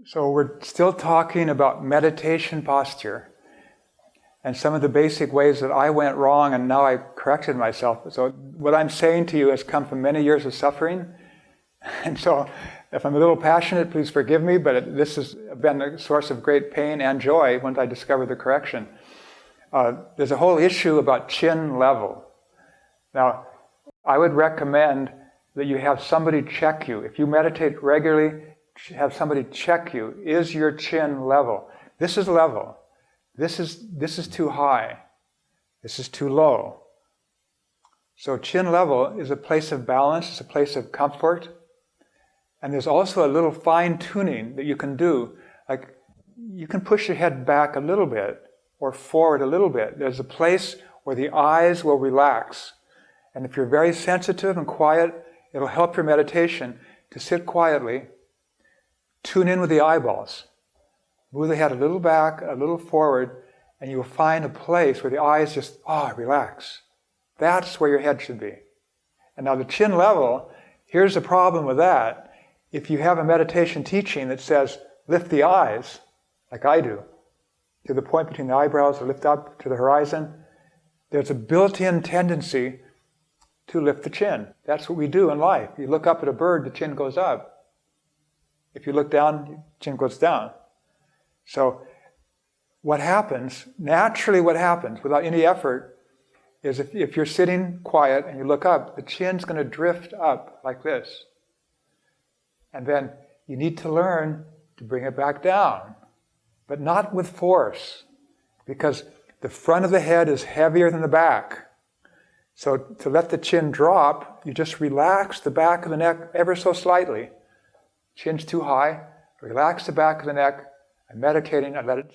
So we're still talking about meditation posture and some of the basic ways that I went wrong and now I corrected myself. So what I'm saying to you has come from many years of suffering. And so if I'm a little passionate, please forgive me, but this has been a source of great pain and joy once I discovered the correction. There's a whole issue about chin level. Now, I would recommend that you have somebody check you. If you meditate regularly, have somebody check you. Is your chin level? This is level. This is too high. This is too low. So chin level is a place of balance, it's a place of comfort. And there's also a little fine tuning that you can do. Like, you can push your head back a little bit or forward a little bit. There's a place where the eyes will relax. And if you're very sensitive and quiet, it'll help your meditation to sit quietly, tune in with the eyeballs. Move the head a little back, a little forward, and you'll find a place where the eyes just, relax. That's where your head should be. And now the chin level, here's the problem with that. If you have a meditation teaching that says, lift the eyes, like I do, to the point between the eyebrows, or lift up to the horizon, there's a built-in tendency to lift the chin. That's what we do in life. You look up at a bird, the chin goes up. If you look down, the chin goes down. So what happens, naturally what happens, without any effort, is if you're sitting quiet and you look up, the chin's going to drift up like this. And then you need to learn to bring it back down, but not with force, because the front of the head is heavier than the back. So to let the chin drop, you just relax the back of the neck ever so slightly. Chin's too high, relax the back of the neck. I'm meditating, I let it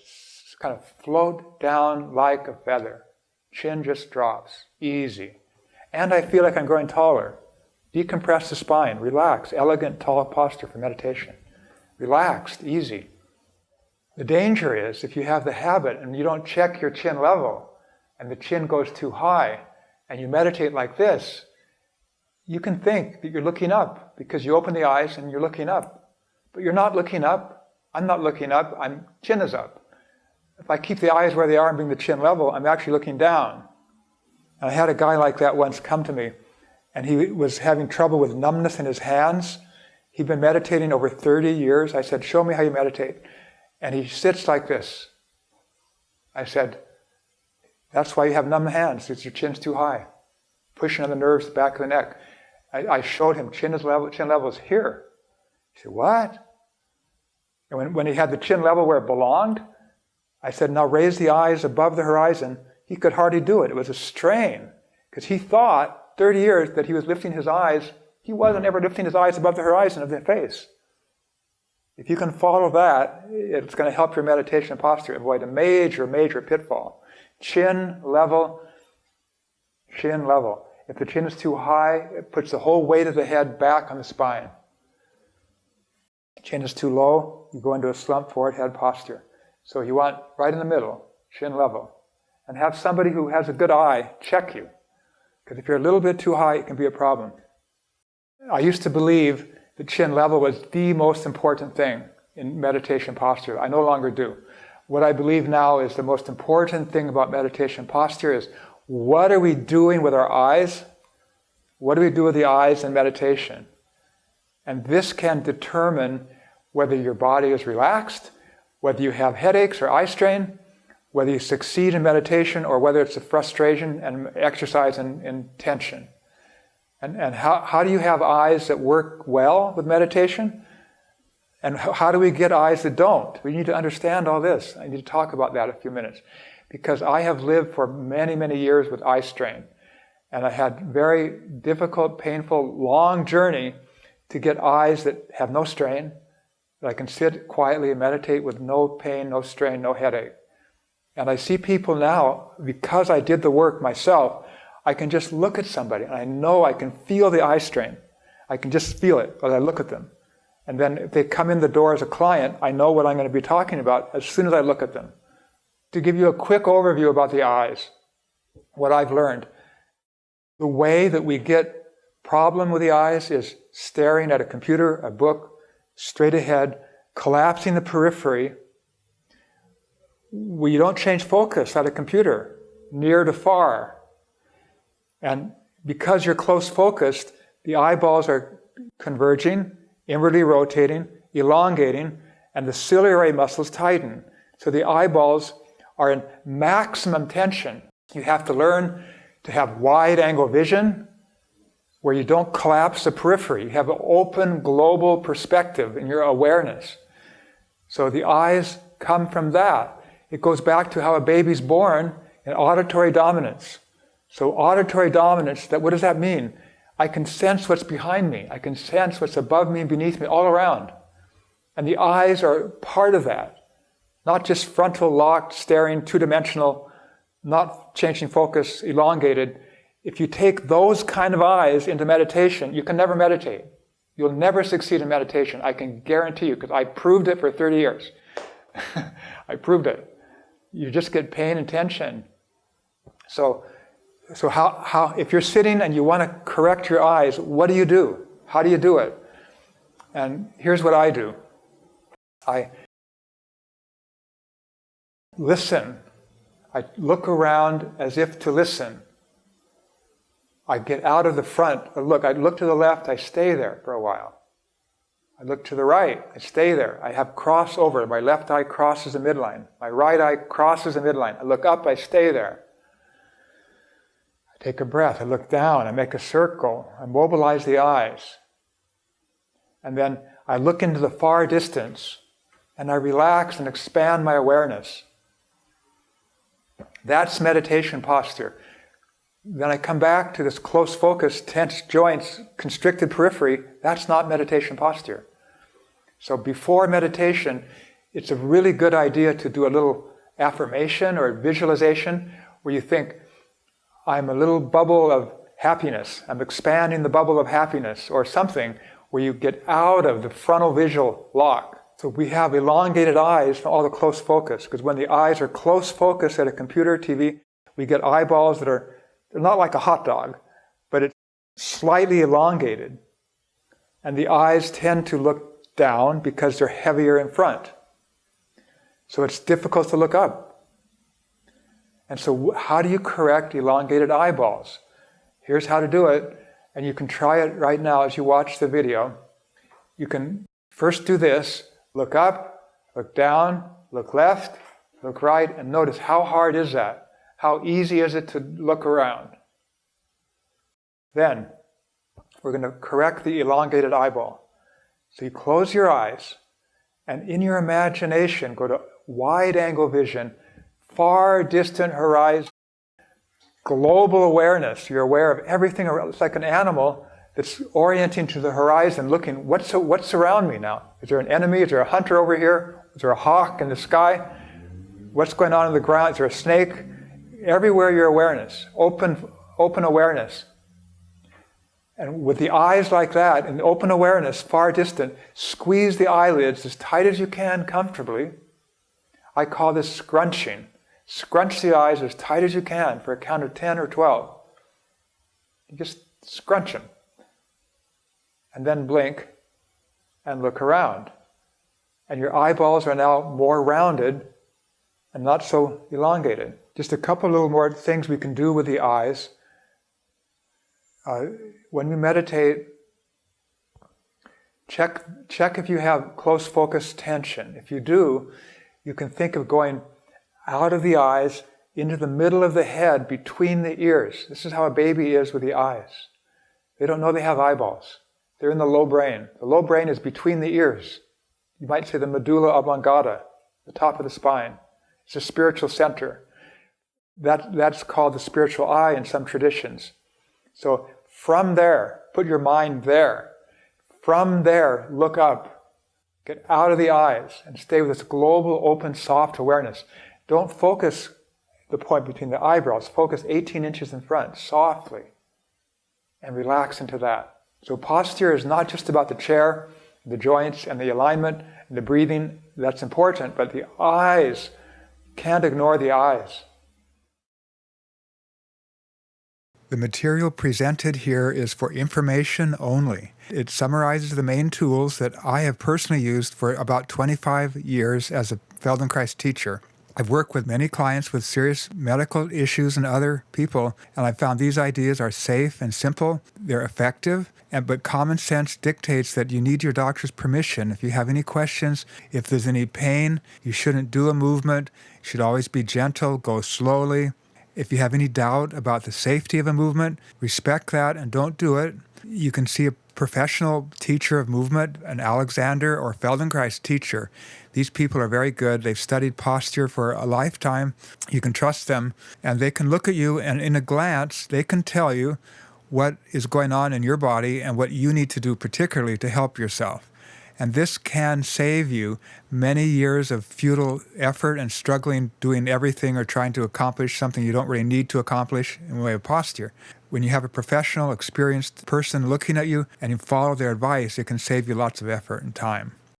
kind of float down like a feather. Chin just drops, easy. And I feel like I'm growing taller. Decompress the spine, relax, elegant, tall posture for meditation. Relaxed, easy. The danger is if you have the habit and you don't check your chin level and the chin goes too high and you meditate like this, you can think that you're looking up because you open the eyes and you're looking up. But you're not looking up. I'm not looking up, chin is up. If I keep the eyes where they are and bring the chin level, I'm actually looking down. And I had a guy like that once come to me, and he was having trouble with numbness in his hands. He'd been meditating over 30 years. I said, show me how you meditate. And he sits like this. I said, that's why you have numb hands, because your chin's too high. Pushing on the nerves, the back of the neck. I showed him, chin level is here. He said, what? And when he had the chin level where it belonged, I said, now raise the eyes above the horizon. He could hardly do it. It was a strain. Because he thought, 30 years, that he was lifting his eyes. He wasn't ever lifting his eyes above the horizon of the face. If you can follow that, it's going to help your meditation posture avoid a major, major pitfall. Chin level, chin level. If the chin is too high, it puts the whole weight of the head back on the spine. Chin is too low, you go into a slump forward head posture. So you want right in the middle, chin level. And have somebody who has a good eye check you. Because if you're a little bit too high, it can be a problem. I used to believe that chin level was the most important thing in meditation posture. I no longer do. What I believe now is the most important thing about meditation posture is, what are we doing with our eyes? What do we do with the eyes in meditation? And this can determine whether your body is relaxed, whether you have headaches or eye strain, whether you succeed in meditation or whether it's a frustration and exercise in tension. And how do you have eyes that work well with meditation? And how do we get eyes that don't? We need to understand all this. I need to talk about that in a few minutes. Because I have lived for many, many years with eye strain. And I had very difficult, painful, long journey to get eyes that have no strain, that I can sit quietly and meditate with no pain, no strain, no headache. And I see people now, because I did the work myself, I can just look at somebody and I know I can feel the eye strain. I can just feel it as I look at them. And then if they come in the door as a client, I know what I'm going to be talking about as soon as I look at them. To give you a quick overview about the eyes, what I've learned, the way that we get problem with the eyes is staring at a computer, a book, straight ahead, collapsing the periphery, we don't change focus at a computer, near to far. And because you're close focused, the eyeballs are converging, inwardly rotating, elongating, and the ciliary muscles tighten. So the eyeballs are in maximum tension. You have to learn to have wide-angle vision where you don't collapse the periphery. You have an open global perspective in your awareness. So the eyes come from that. It goes back to how a baby's born in auditory dominance. So auditory dominance, what does that mean? I can sense what's behind me. I can sense what's above me and beneath me all around. And the eyes are part of that. Not just frontal locked, staring, two-dimensional, not changing focus, elongated. If you take those kind of eyes into meditation, you can never meditate. You'll never succeed in meditation. I can guarantee you, because I proved it for 30 years. I proved it. You just get pain and tension. So how if you're sitting and you want to correct your eyes, what do you do? How do you do it? And here's what I do. I listen. I look around as if to listen. I get out of the front. I look to the left, I stay there for a while. I look to the right, I stay there. I have crossover. My left eye crosses the midline. My right eye crosses the midline. I look up, I stay there. I take a breath, I look down, I make a circle, I mobilize the eyes. And then I look into the far distance and I relax and expand my awareness. That's meditation posture. Then I come back to this close focus, tense joints, constricted periphery. That's not meditation posture. So before meditation, it's a really good idea to do a little affirmation or visualization where you think, I'm a little bubble of happiness. I'm expanding the bubble of happiness, or something where you get out of the frontal visual lock. So we have elongated eyes from all the close focus, because when the eyes are close focus at a computer, TV, we get eyeballs that they're not like a hot dog, but it's slightly elongated. And the eyes tend to look down because they're heavier in front. So it's difficult to look up. And so how do you correct elongated eyeballs? Here's how to do it, and you can try it right now as you watch the video. You can first do this, look up, look down, look left, look right, and notice how hard is that? How easy is it to look around? Then, we're going to correct the elongated eyeball. So you close your eyes, and in your imagination, go to wide-angle vision, far distant horizon, global awareness. You're aware of everything around. It's like an animal that's orienting to the horizon, looking, what's around me now? Is there an enemy? Is there a hunter over here? Is there a hawk in the sky? What's going on in the ground? Is there a snake? Everywhere your awareness, open awareness. And with the eyes like that, in open awareness, far distant, squeeze the eyelids as tight as you can comfortably. I call this scrunching. Scrunch the eyes as tight as you can for a count of 10 or 12. You just scrunch them. And then blink and look around. And your eyeballs are now more rounded and not so elongated. Just a couple little more things we can do with the eyes. When you meditate, check if you have close focus tension. If you do, you can think of going out of the eyes into the middle of the head between the ears. This is how a baby is with the eyes. They don't know they have eyeballs. They're in the low brain. The low brain is between the ears. You might say the medulla oblongata, the top of the spine. It's a spiritual center. That's called the spiritual eye in some traditions. So from there, put your mind there. From there, look up. Get out of the eyes and stay with this global, open, soft awareness. Don't focus the point between the eyebrows. Focus 18 inches in front, softly, and relax into that. So posture is not just about the chair, the joints, and the alignment, and the breathing. That's important, but the eyes, can't ignore the eyes. The material presented here is for information only. It summarizes the main tools that I have personally used for about 25 years as a Feldenkrais teacher. I've worked with many clients with serious medical issues and other people, and I found these ideas are safe and simple. They're effective, but common sense dictates that you need your doctor's permission. If you have any questions, if there's any pain, you shouldn't do a movement. You should always be gentle, go slowly. If you have any doubt about the safety of a movement, respect that and don't do it. You can see a professional teacher of movement, an Alexander or Feldenkrais teacher. These people are very good. They've studied posture for a lifetime. You can trust them, and they can look at you, and in a glance, they can tell you what is going on in your body and what you need to do particularly to help yourself. And this can save you many years of futile effort and struggling doing everything or trying to accomplish something you don't really need to accomplish in the way of posture. When you have a professional, experienced person looking at you and you follow their advice, it can save you lots of effort and time.